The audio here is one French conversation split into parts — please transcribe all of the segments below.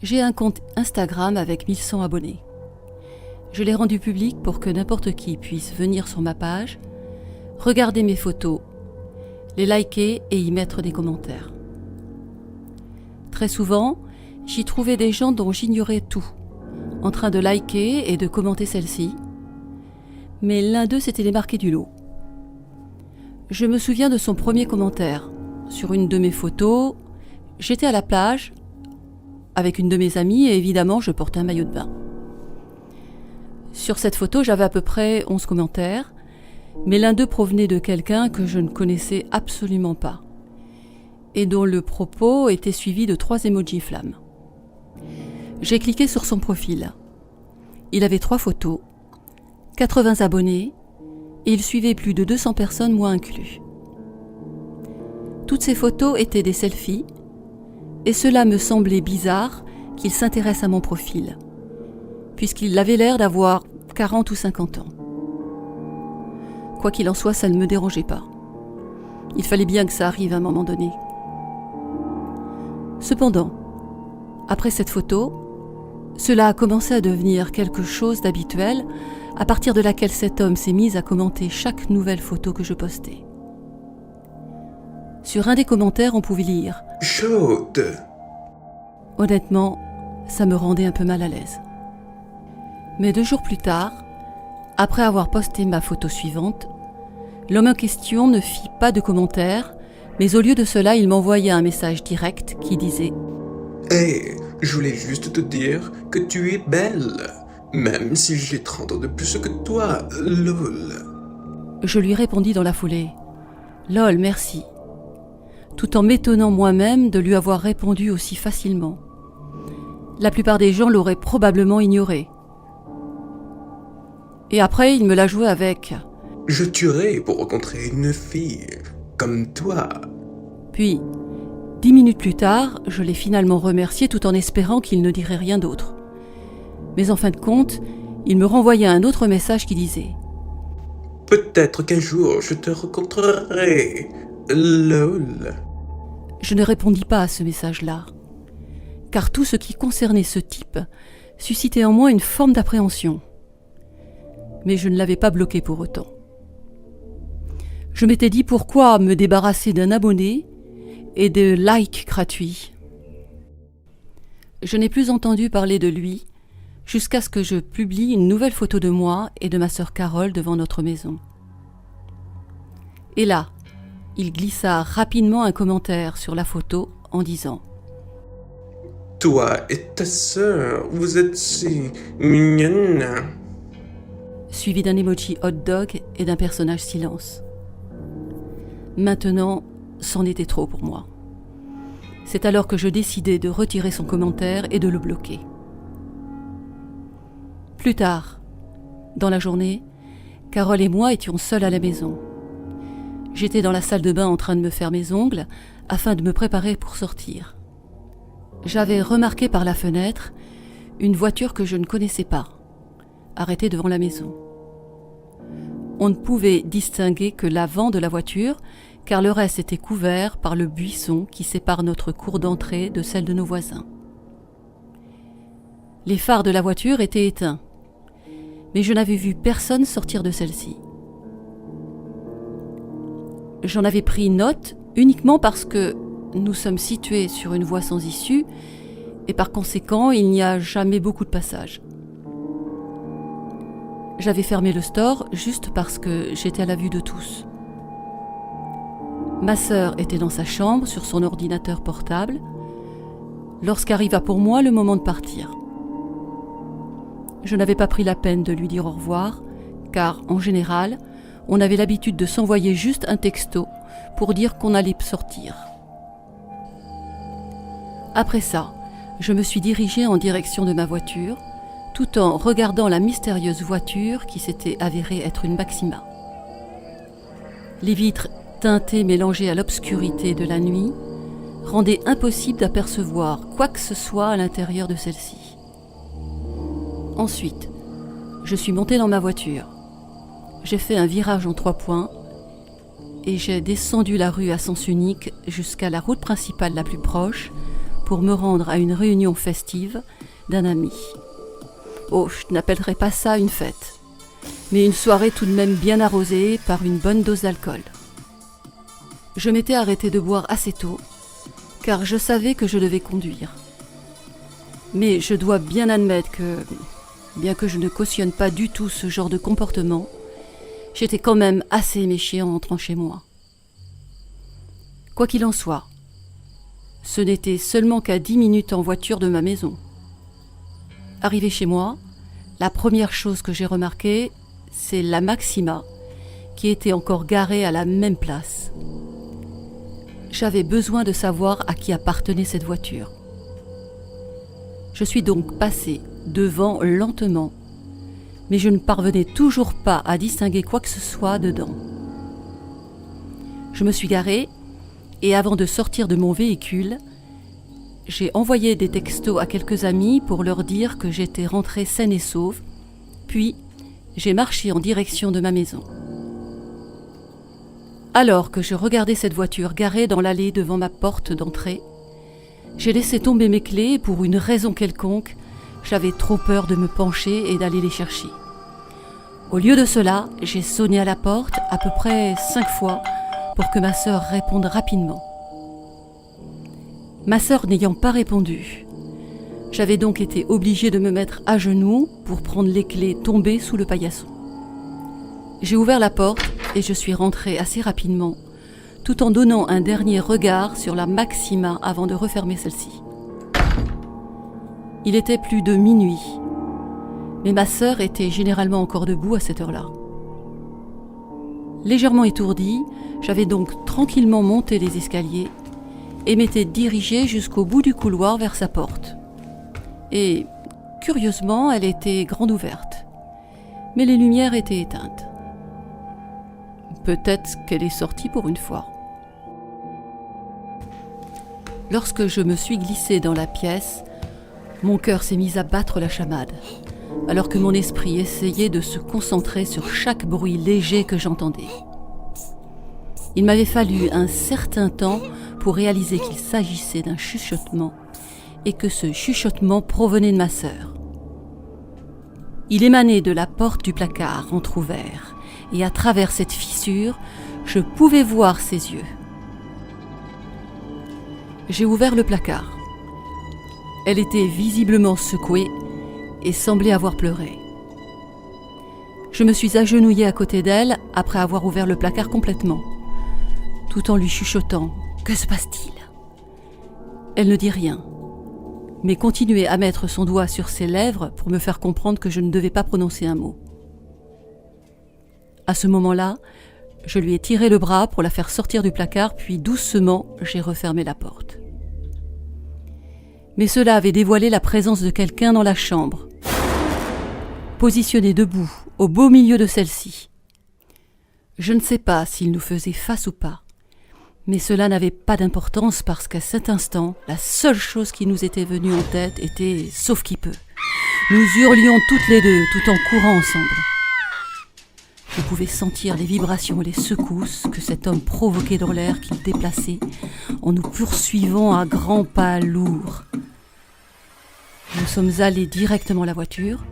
J'ai un compte Instagram avec 1100 abonnés. Je l'ai rendu public pour que n'importe qui puisse venir sur ma page, regarder mes photos, les liker et y mettre des commentaires. Très souvent, j'y trouvais des gens dont j'ignorais tout, en train de liker et de commenter celle-ci, mais l'un d'eux s'était démarqué du lot. Je me souviens de son premier commentaire. Sur une de mes photos, j'étais à la plage avec une de mes amies et évidemment je portais un maillot de bain. Sur cette photo, j'avais à peu près 11 commentaires, mais l'un d'eux provenait de quelqu'un que je ne connaissais absolument pas et dont le propos était suivi de 3 emojis flammes. J'ai cliqué sur son profil. Il avait 3 photos, 80 abonnés et il suivait plus de 200 personnes, moi inclus. Toutes ces photos étaient des selfies et cela me semblait bizarre qu'il s'intéresse à mon profil, puisqu'il avait l'air d'avoir 40 ou 50 ans. Quoi qu'il en soit, ça ne me dérangeait pas. Il fallait bien que ça arrive à un moment donné. Cependant, après cette photo, cela a commencé à devenir quelque chose d'habituel, à partir de laquelle cet homme s'est mis à commenter chaque nouvelle photo que je postais. Sur un des commentaires, on pouvait lire « Chaude ». Honnêtement, ça me rendait un peu mal à l'aise. Mais 2 jours plus tard, après avoir posté ma photo suivante, l'homme en question ne fit pas de commentaire, mais au lieu de cela, il m'envoyait un message direct qui disait « Hey, je voulais juste te dire que tu es belle, même si j'ai 30 ans de plus que toi, lol. » Je lui répondis dans la foulée « Lol, merci », tout en m'étonnant moi-même de lui avoir répondu aussi facilement. La plupart des gens l'auraient probablement ignoré. Et après, il me l'a joué avec « Je tuerais pour rencontrer une fille comme toi. » Puis, 10 minutes plus tard, je l'ai finalement remercié tout en espérant qu'il ne dirait rien d'autre. Mais en fin de compte, il me renvoyait un autre message qui disait « Peut-être qu'un jour je te rencontrerai, lol. » Je ne répondis pas à ce message-là, car tout ce qui concernait ce type suscitait en moi une forme d'appréhension. Mais je ne l'avais pas bloqué pour autant. Je m'étais dit pourquoi me débarrasser d'un abonné et de likes gratuits. Je n'ai plus entendu parler de lui jusqu'à ce que je publie une nouvelle photo de moi et de ma sœur Carole devant notre maison. Et là, il glissa rapidement un commentaire sur la photo en disant « Toi et ta sœur, vous êtes si mignonne. » suivi d'un emoji hot dog et d'un personnage silence. Maintenant, c'en était trop pour moi. C'est alors que je décidai de retirer son commentaire et de le bloquer. Plus tard, dans la journée, Carole et moi étions seuls à la maison. J'étais dans la salle de bain en train de me faire mes ongles afin de me préparer pour sortir. J'avais remarqué par la fenêtre une voiture que je ne connaissais pas, arrêtée devant la maison. On ne pouvait distinguer que l'avant de la voiture, car le reste était couvert par le buisson qui sépare notre cour d'entrée de celle de nos voisins. Les phares de la voiture étaient éteints, mais je n'avais vu personne sortir de celle-ci. J'en avais pris note uniquement parce que nous sommes situés sur une voie sans issue et par conséquent, il n'y a jamais beaucoup de passages. J'avais fermé le store juste parce que j'étais à la vue de tous. Ma sœur était dans sa chambre sur son ordinateur portable lorsqu'arriva pour moi le moment de partir. Je n'avais pas pris la peine de lui dire au revoir, car en général, on avait l'habitude de s'envoyer juste un texto pour dire qu'on allait sortir. Après ça, je me suis dirigée en direction de ma voiture, tout en regardant la mystérieuse voiture qui s'était avérée être une Maxima. Les vitres teintées mélangées à l'obscurité de la nuit rendaient impossible d'apercevoir quoi que ce soit à l'intérieur de celle-ci. Ensuite, je suis montée dans ma voiture. J'ai fait un virage en 3 points et j'ai descendu la rue à sens unique jusqu'à la route principale la plus proche pour me rendre à une réunion festive d'un ami. Oh, je n'appellerais pas ça une fête, mais une soirée tout de même bien arrosée par une bonne dose d'alcool. Je m'étais arrêté de boire assez tôt, car je savais que je devais conduire. Mais je dois bien admettre que, bien que je ne cautionne pas du tout ce genre de comportement, j'étais quand même assez éméché en entrant chez moi. Quoi qu'il en soit, ce n'était seulement qu'à 10 minutes en voiture de ma maison. Arrivé chez moi, la première chose que j'ai remarquée, c'est la Maxima, qui était encore garée à la même place. J'avais besoin de savoir à qui appartenait cette voiture. Je suis donc passé devant lentement, mais je ne parvenais toujours pas à distinguer quoi que ce soit dedans. Je me suis garé et avant de sortir de mon véhicule, j'ai envoyé des textos à quelques amis pour leur dire que j'étais rentré saine et sauve, puis j'ai marché en direction de ma maison. Alors que je regardais cette voiture garée dans l'allée devant ma porte d'entrée, j'ai laissé tomber mes clés et pour une raison quelconque, j'avais trop peur de me pencher et d'aller les chercher. Au lieu de cela, j'ai sonné à la porte à peu près 5 fois pour que ma sœur réponde rapidement. Ma sœur n'ayant pas répondu, j'avais donc été obligée de me mettre à genoux pour prendre les clés tombées sous le paillasson. J'ai ouvert la porte et je suis rentrée assez rapidement, tout en donnant un dernier regard sur la Maxima avant de refermer celle-ci. Il était plus de minuit, mais ma sœur était généralement encore debout à cette heure-là. Légèrement étourdie, j'avais donc tranquillement monté les escaliers et m'étais dirigée jusqu'au bout du couloir vers sa porte. Et, curieusement, elle était grande ouverte, mais les lumières étaient éteintes. Peut-être qu'elle est sortie pour une fois. Lorsque je me suis glissée dans la pièce, mon cœur s'est mis à battre la chamade, alors que mon esprit essayait de se concentrer sur chaque bruit léger que j'entendais. Il m'avait fallu un certain temps pour réaliser qu'il s'agissait d'un chuchotement et que ce chuchotement provenait de ma sœur. Il émanait de la porte du placard entrouvert et à travers cette fissure, je pouvais voir ses yeux. J'ai ouvert le placard. Elle était visiblement secouée et semblait avoir pleuré. Je me suis agenouillée à côté d'elle après avoir ouvert le placard complètement, tout en lui chuchotant « Que se passe-t-il » Elle ne dit rien, mais continuait à mettre son doigt sur ses lèvres pour me faire comprendre que je ne devais pas prononcer un mot. À ce moment-là, je lui ai tiré le bras pour la faire sortir du placard, puis doucement, j'ai refermé la porte. Mais cela avait dévoilé la présence de quelqu'un dans la chambre, positionné debout, au beau milieu de celle-ci. Je ne sais pas s'il nous faisait face ou pas, mais cela n'avait pas d'importance parce qu'à cet instant, la seule chose qui nous était venue en tête était « sauf qui peut ». Nous hurlions toutes les deux, tout en courant ensemble. Je pouvais sentir les vibrations et les secousses que cet homme provoquait dans l'air qu'il déplaçait en nous poursuivant à grands pas lourds. Nous sommes allés directement à la voiture.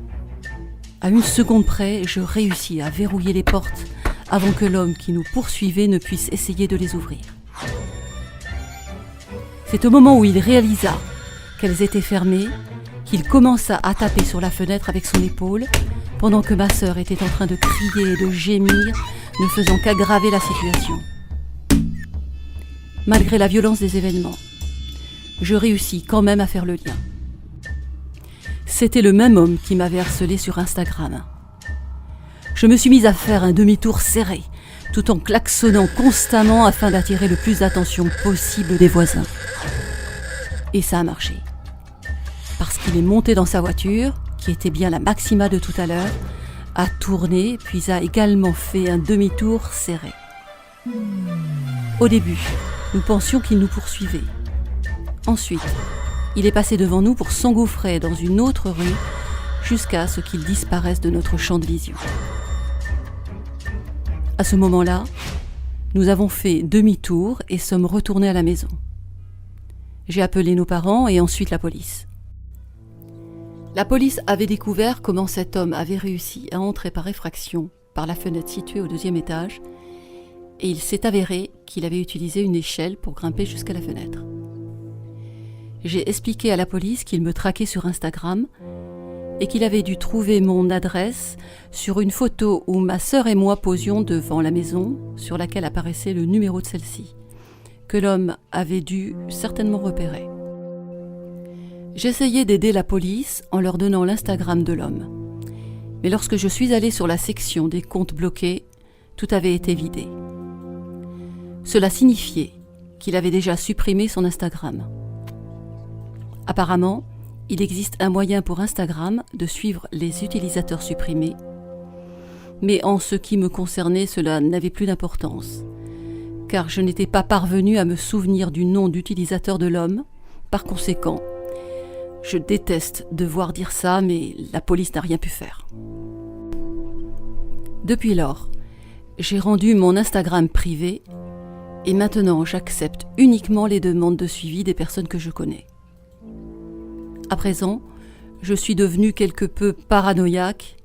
À une seconde près, je réussis à verrouiller les portes avant que l'homme qui nous poursuivait ne puisse essayer de les ouvrir. C'est au moment où il réalisa qu'elles étaient fermées qu'il commença à taper sur la fenêtre avec son épaule pendant que ma sœur était en train de crier et de gémir, ne faisant qu'aggraver la situation. Malgré la violence des événements, je réussis quand même à faire le lien. C'était le même homme qui m'avait harcelé sur Instagram. Je me suis mise à faire un demi-tour serré, tout en klaxonnant constamment afin d'attirer le plus d'attention possible des voisins. Et ça a marché. Parce qu'il est monté dans sa voiture, qui était bien la Maxima de tout à l'heure, a tourné puis a également fait un demi-tour serré. Au début, nous pensions qu'il nous poursuivait. Ensuite, il est passé devant nous pour s'engouffrer dans une autre rue jusqu'à ce qu'il disparaisse de notre champ de vision. À ce moment-là, nous avons fait demi-tour et sommes retournés à la maison. J'ai appelé nos parents et ensuite la police. La police avait découvert comment cet homme avait réussi à entrer par effraction par la fenêtre située au 2e étage et il s'est avéré qu'il avait utilisé une échelle pour grimper jusqu'à la fenêtre. J'ai expliqué à la police qu'il me traquait sur Instagram et qu'il avait dû trouver mon adresse sur une photo où ma sœur et moi posions devant la maison sur laquelle apparaissait le numéro de celle-ci, que l'homme avait dû certainement repérer. J'essayais d'aider la police en leur donnant l'Instagram de l'homme. Mais lorsque je suis allée sur la section des comptes bloqués, tout avait été vidé. Cela signifiait qu'il avait déjà supprimé son Instagram. Apparemment, il existe un moyen pour Instagram de suivre les utilisateurs supprimés, mais en ce qui me concernait, cela n'avait plus d'importance, car je n'étais pas parvenue à me souvenir du nom d'utilisateur de l'homme. Par conséquent, je déteste devoir dire ça, mais la police n'a rien pu faire. Depuis lors, j'ai rendu mon Instagram privé et maintenant j'accepte uniquement les demandes de suivi des personnes que je connais. À présent, je suis devenue quelque peu paranoïaque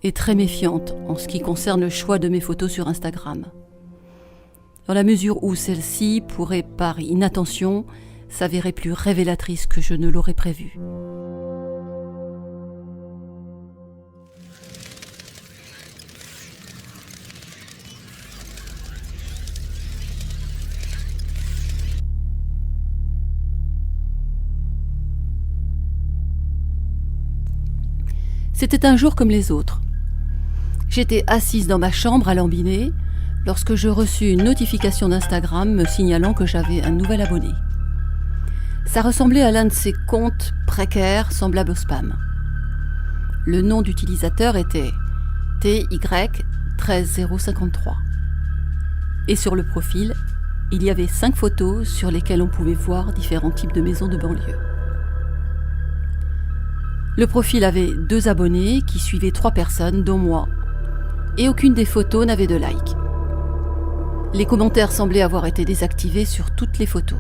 et très méfiante en ce qui concerne le choix de mes photos sur Instagram. Dans la mesure où celle-ci pourrait, par inattention, s'avérer plus révélatrice que je ne l'aurais prévu. C'était un jour comme les autres. J'étais assise dans ma chambre à lambiner lorsque je reçus une notification d'Instagram me signalant que j'avais un nouvel abonné. Ça ressemblait à l'un de ces comptes précaires semblables au spam. Le nom d'utilisateur était TY13053. Et sur le profil, il y avait 5 photos sur lesquelles on pouvait voir différents types de maisons de banlieue. Le profil avait 2 abonnés qui suivaient 3 personnes, dont moi, et aucune des photos n'avait de like. Les commentaires semblaient avoir été désactivés sur toutes les photos.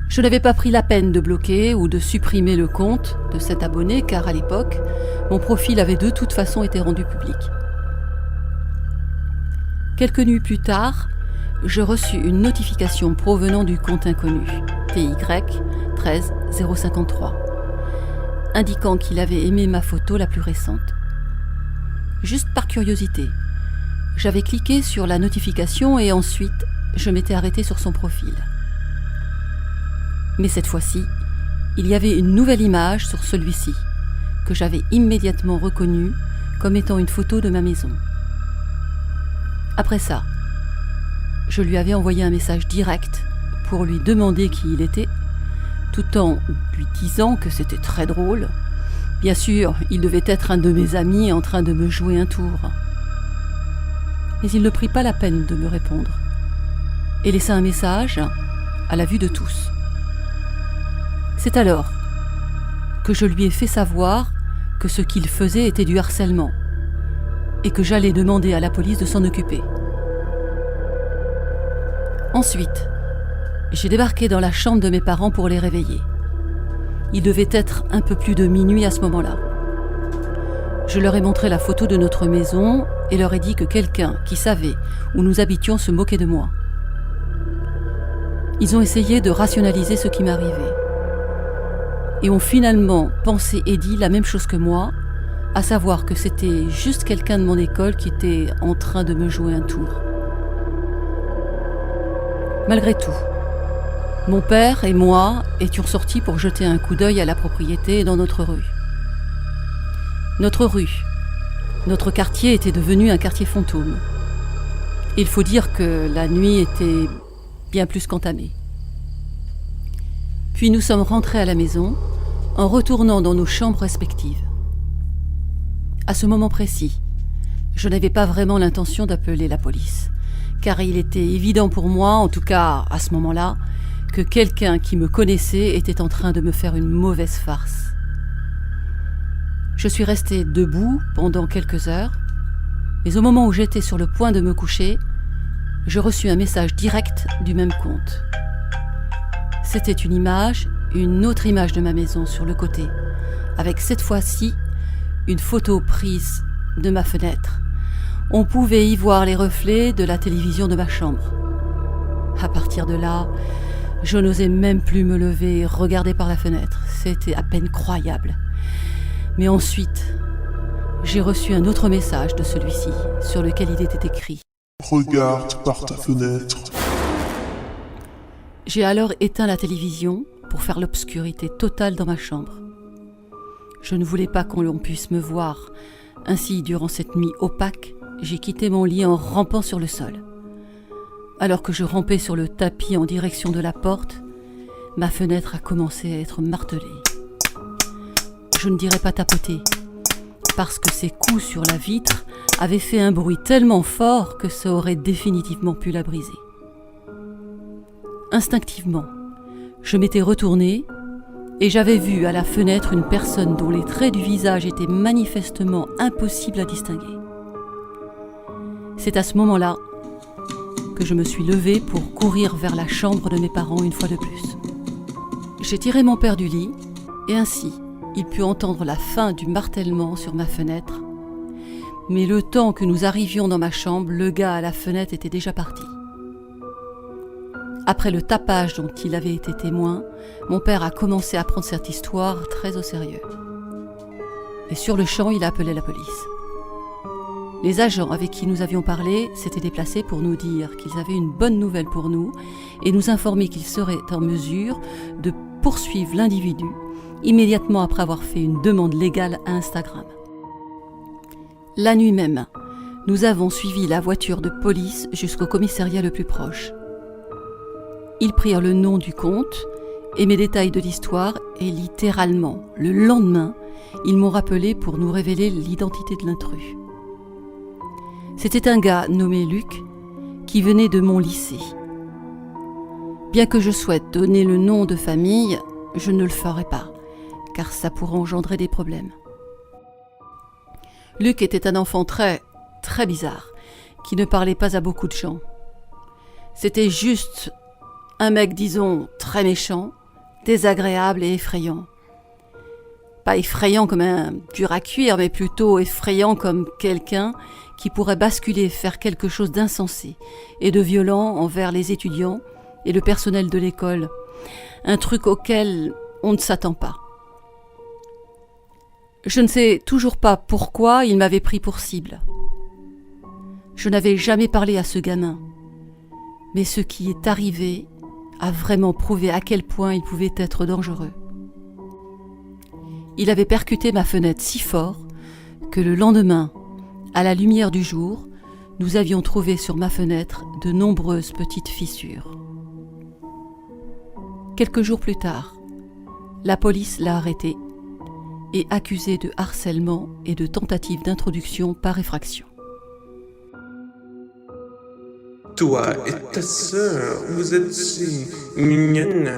Je n'avais pas pris la peine de bloquer ou de supprimer le compte de cet abonné car à l'époque, mon profil avait de toute façon été rendu public. Quelques nuits plus tard, je reçus une notification provenant du compte inconnu, TY13053, indiquant qu'il avait aimé ma photo la plus récente. Juste par curiosité, j'avais cliqué sur la notification et ensuite, je m'étais arrêtée sur son profil. Mais cette fois-ci, il y avait une nouvelle image sur celui-ci, que j'avais immédiatement reconnue comme étant une photo de ma maison. Après ça, je lui avais envoyé un message direct pour lui demander qui il était, tout en lui disant que c'était très drôle. Bien sûr, il devait être un de mes amis en train de me jouer un tour. Mais il ne prit pas la peine de me répondre et laissa un message à la vue de tous. C'est alors que je lui ai fait savoir que ce qu'il faisait était du harcèlement et que j'allais demander à la police de s'en occuper. Ensuite, j'ai débarqué dans la chambre de mes parents pour les réveiller. Il devait être un peu plus de minuit à ce moment-là. Je leur ai montré la photo de notre maison et leur ai dit que quelqu'un qui savait où nous habitions se moquait de moi. Ils ont essayé de rationaliser ce qui m'arrivait et ont finalement pensé et dit la même chose que moi, à savoir que c'était juste quelqu'un de mon école qui était en train de me jouer un tour. Malgré tout, mon père et moi étions sortis pour jeter un coup d'œil à la propriété dans notre rue. Notre quartier était devenu un quartier fantôme. Il faut dire que la nuit était bien plus qu'entamée. Puis nous sommes rentrés à la maison en retournant dans nos chambres respectives. À ce moment précis, je n'avais pas vraiment l'intention d'appeler la police, car il était évident pour moi, en tout cas à ce moment-là, que quelqu'un qui me connaissait était en train de me faire une mauvaise farce. Je suis restée debout pendant quelques heures, mais au moment où j'étais sur le point de me coucher, je reçus un message direct du même compte. C'était une autre image de ma maison sur le côté, avec cette fois-ci une photo prise de ma fenêtre. On pouvait y voir les reflets de la télévision de ma chambre. À partir de là, je n'osais même plus me lever et regarder par la fenêtre. C'était à peine croyable. Mais ensuite, j'ai reçu un autre message de celui-ci, sur lequel il était écrit « Regarde par ta fenêtre ». J'ai alors éteint la télévision pour faire l'obscurité totale dans ma chambre. Je ne voulais pas qu'on puisse me voir. Ainsi, durant cette nuit opaque, j'ai quitté mon lit en rampant sur le sol. Alors que je rampais sur le tapis en direction de la porte, ma fenêtre a commencé à être martelée. Je ne dirais pas tapoter, parce que ces coups sur la vitre avaient fait un bruit tellement fort que ça aurait définitivement pu la briser. Instinctivement, je m'étais retournée et j'avais vu à la fenêtre une personne dont les traits du visage étaient manifestement impossibles à distinguer. C'est à ce moment-là que je me suis levée pour courir vers la chambre de mes parents une fois de plus. J'ai tiré mon père du lit et ainsi, il put entendre la fin du martèlement sur ma fenêtre. Mais le temps que nous arrivions dans ma chambre, le gars à la fenêtre était déjà parti. Après le tapage dont il avait été témoin, mon père a commencé à prendre cette histoire très au sérieux. Et sur le champ, il a appelé la police. Les agents avec qui nous avions parlé s'étaient déplacés pour nous dire qu'ils avaient une bonne nouvelle pour nous et nous informer qu'ils seraient en mesure de poursuivre l'individu immédiatement après avoir fait une demande légale à Instagram. La nuit même, nous avons suivi la voiture de police jusqu'au commissariat le plus proche. Ils prirent le nom du compte et mes détails de l'histoire et littéralement, le lendemain, ils m'ont rappelé pour nous révéler l'identité de l'intrus. C'était un gars nommé Luc qui venait de mon lycée. Bien que je souhaite donner le nom de famille, je ne le ferai pas, car ça pourrait engendrer des problèmes. Luc était un enfant très bizarre, qui ne parlait pas à beaucoup de gens. C'était juste un mec, disons, très méchant, désagréable et effrayant. Pas effrayant comme un dur à cuire, mais plutôt effrayant comme quelqu'un qui pourrait basculer et faire quelque chose d'insensé et de violent envers les étudiants et le personnel de l'école. Un truc auquel on ne s'attend pas. Je ne sais toujours pas pourquoi il m'avait pris pour cible. Je n'avais jamais parlé à ce gamin, mais ce qui est arrivé a vraiment prouvé à quel point il pouvait être dangereux. Il avait percuté ma fenêtre si fort que le lendemain, à la lumière du jour, nous avions trouvé sur ma fenêtre de nombreuses petites fissures. Quelques jours plus tard, la police l'a arrêté et accusé de harcèlement et de tentative d'introduction par effraction. Toi et ta sœur, vous êtes si mignonnes.